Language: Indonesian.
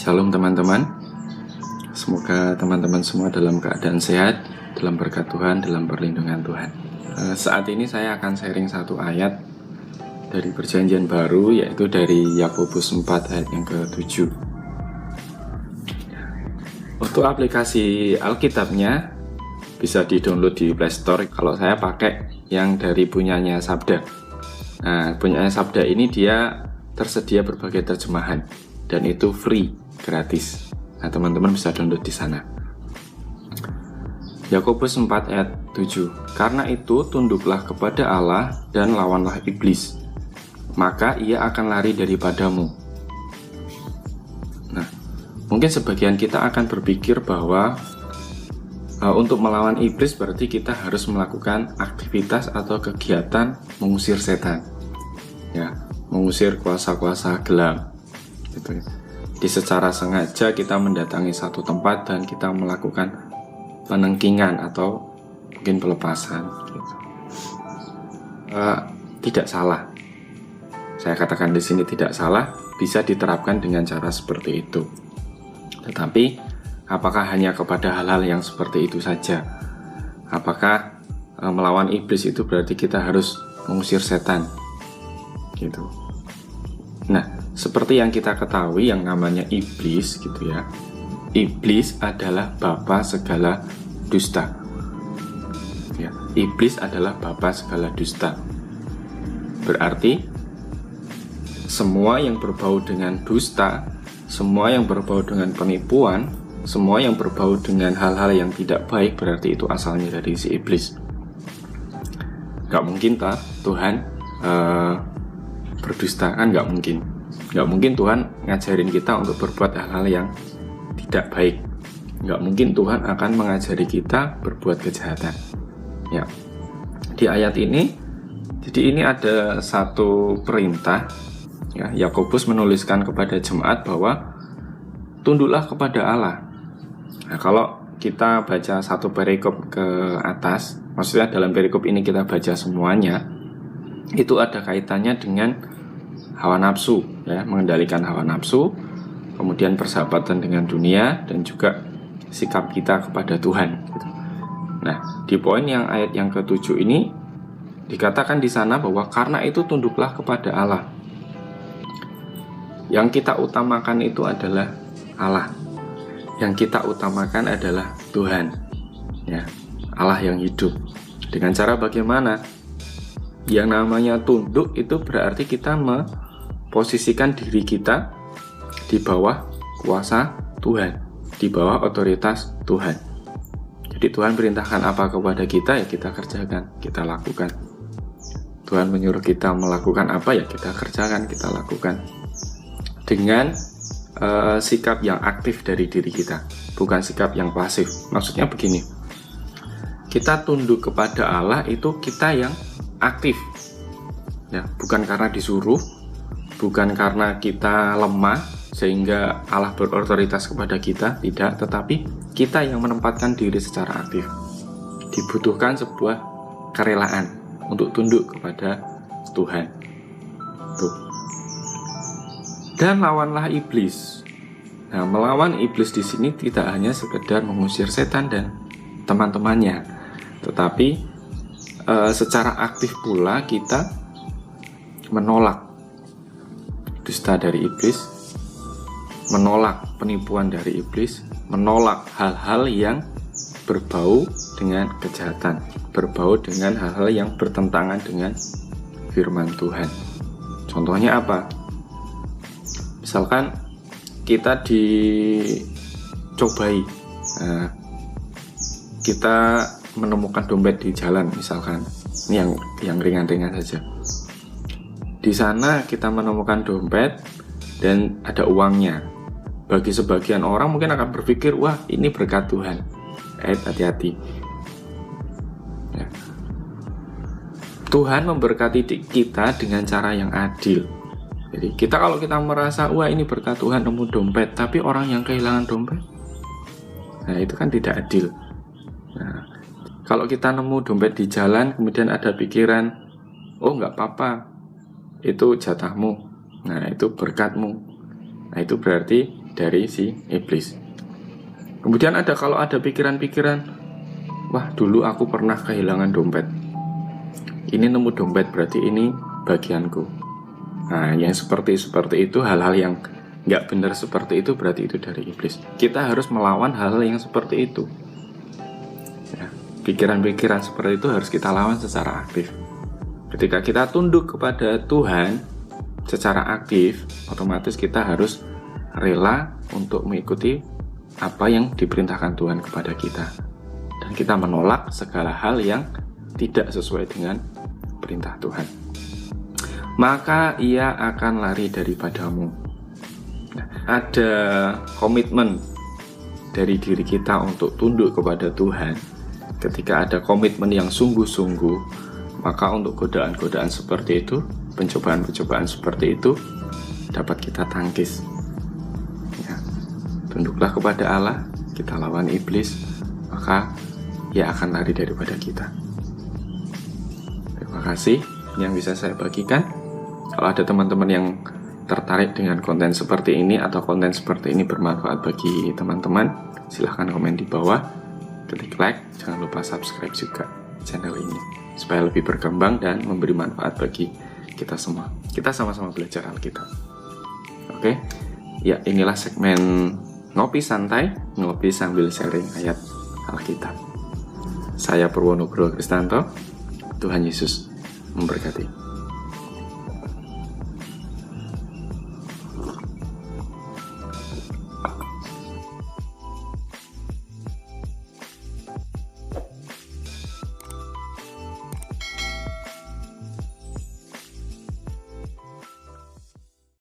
Shalom teman-teman. Semoga teman-teman semua dalam keadaan sehat, dalam berkat Tuhan, dalam perlindungan Tuhan. Saat ini saya akan sharing satu ayat dari Perjanjian Baru, yaitu dari Yakobus 4 ayat yang ke-7. Untuk aplikasi Alkitabnya bisa di-download di Play Store. Kalau saya pakai yang dari punyanya Sabda. Nah, punyanya Sabda ini dia tersedia berbagai terjemahan dan itu free, gratis. Nah, teman-teman bisa download di sana. Yakobus 4 ayat 7. Karena itu tunduklah kepada Allah dan lawanlah iblis, maka ia akan lari daripadamu. Nah, mungkin sebagian kita akan berpikir bahwa untuk melawan iblis berarti kita harus melakukan aktivitas atau kegiatan mengusir setan, ya, mengusir kuasa-kuasa gelap, gitu ya. Di secara sengaja kita mendatangi satu tempat dan kita melakukan penengkingan atau mungkin pelepasan, gitu. Tidak salah. Saya katakan di sini tidak salah, bisa diterapkan dengan cara seperti itu. Tetapi apakah hanya kepada hal-hal yang seperti itu saja? Apakah melawan iblis itu berarti kita harus mengusir setan? Gitu. Nah, seperti yang kita ketahui yang namanya iblis, gitu ya. Iblis adalah bapa segala dusta. Ya, iblis adalah bapa segala dusta. Berarti semua yang berbau dengan dusta, semua yang berbau dengan penipuan, semua yang berbau dengan hal-hal yang tidak baik, berarti itu asalnya dari si iblis. Gak mungkin Tuhan berdusta, kan gak mungkin. Gak mungkin Tuhan ngajarin kita untuk berbuat hal-hal yang tidak baik. Gak mungkin Tuhan akan mengajari kita berbuat kejahatan. Ya, di ayat ini, jadi ini ada satu perintah. Ya, Yakobus menuliskan kepada jemaat bahwa tunduklah kepada Allah. Nah, kalau kita baca satu perikop ke atas, maksudnya dalam perikop ini kita baca semuanya, itu ada kaitannya dengan hawa nafsu, ya, mengendalikan hawa nafsu, kemudian persahabatan dengan dunia, dan juga sikap kita kepada Tuhan, gitu. Nah, di poin yang ayat yang ke-7 ini dikatakan di sana bahwa karena itu tunduklah kepada Allah. Yang kita utamakan itu adalah Allah. Yang kita utamakan adalah Tuhan, ya, Allah yang hidup. Dengan cara bagaimana? Yang namanya tunduk itu berarti kita posisikan diri kita di bawah kuasa Tuhan, di bawah otoritas Tuhan. Jadi Tuhan perintahkan apa kepada kita, ya kita kerjakan, kita lakukan. Tuhan menyuruh kita melakukan apa, ya kita kerjakan, kita lakukan. Dengan sikap yang aktif dari diri kita, bukan sikap yang pasif. Maksudnya begini, kita tunduk kepada Allah itu kita yang aktif, ya, bukan karena disuruh, bukan karena kita lemah sehingga Allah berotoritas kepada kita, tidak, tetapi kita yang menempatkan diri secara aktif. Dibutuhkan sebuah kerelaan untuk tunduk kepada Tuhan. Tuh. Dan lawanlah iblis. Nah, melawan iblis di sini tidak hanya sekedar mengusir setan dan teman-temannya, tetapi secara aktif pula kita menolak dusta dari iblis, menolak penipuan dari iblis, menolak hal-hal yang berbau dengan kejahatan, berbau dengan hal-hal yang bertentangan dengan firman Tuhan. Contohnya apa? Misalkan kita dicobai, kita menemukan dompet di jalan, misalkan ini yang ringan-ringan saja. Di sana kita menemukan dompet dan ada uangnya. Bagi sebagian orang mungkin akan berpikir, wah ini berkat Tuhan. Hati-hati. Ya. Tuhan memberkati kita dengan cara yang adil. Jadi kalau kita merasa, wah ini berkat Tuhan nemu dompet, tapi orang yang kehilangan dompet, nah itu kan tidak adil. Nah, kalau kita nemu dompet di jalan, kemudian ada pikiran, oh nggak apa-apa, itu jatahmu, nah itu berkatmu. Nah itu berarti dari si iblis. Kemudian kalau ada pikiran-pikiran, wah dulu aku pernah kehilangan dompet, ini nemu dompet berarti ini bagianku. Nah, yang seperti itu, hal-hal yang nggak benar seperti itu, berarti itu dari iblis. Kita harus melawan hal-hal yang seperti itu. Ya, pikiran-pikiran seperti itu harus kita lawan secara aktif. Ketika kita tunduk kepada Tuhan secara aktif, otomatis kita harus rela untuk mengikuti apa yang diperintahkan Tuhan kepada kita. Dan kita menolak segala hal yang tidak sesuai dengan perintah Tuhan. Maka ia akan lari daripadamu. Nah, ada komitmen dari diri kita untuk tunduk kepada Tuhan. Ketika ada komitmen yang sungguh-sungguh, maka untuk godaan-godaan seperti itu, pencobaan-pencobaan seperti itu dapat kita tangkis. Ya, tunduklah kepada Allah, kita lawan iblis, maka ia akan lari daripada kita. Terima kasih yang bisa saya bagikan. Kalau ada teman-teman yang tertarik dengan konten seperti ini atau konten seperti ini bermanfaat bagi teman-teman, silahkan komen di bawah, klik like, jangan lupa subscribe juga channel ini supaya lebih berkembang dan memberi manfaat bagi kita semua. Kita sama-sama belajar Alkitab. Oke, ya inilah segmen ngopi santai, ngopi sambil sharing ayat Alkitab. Saya Purwonugroho Kristanto. Tuhan Yesus memberkati.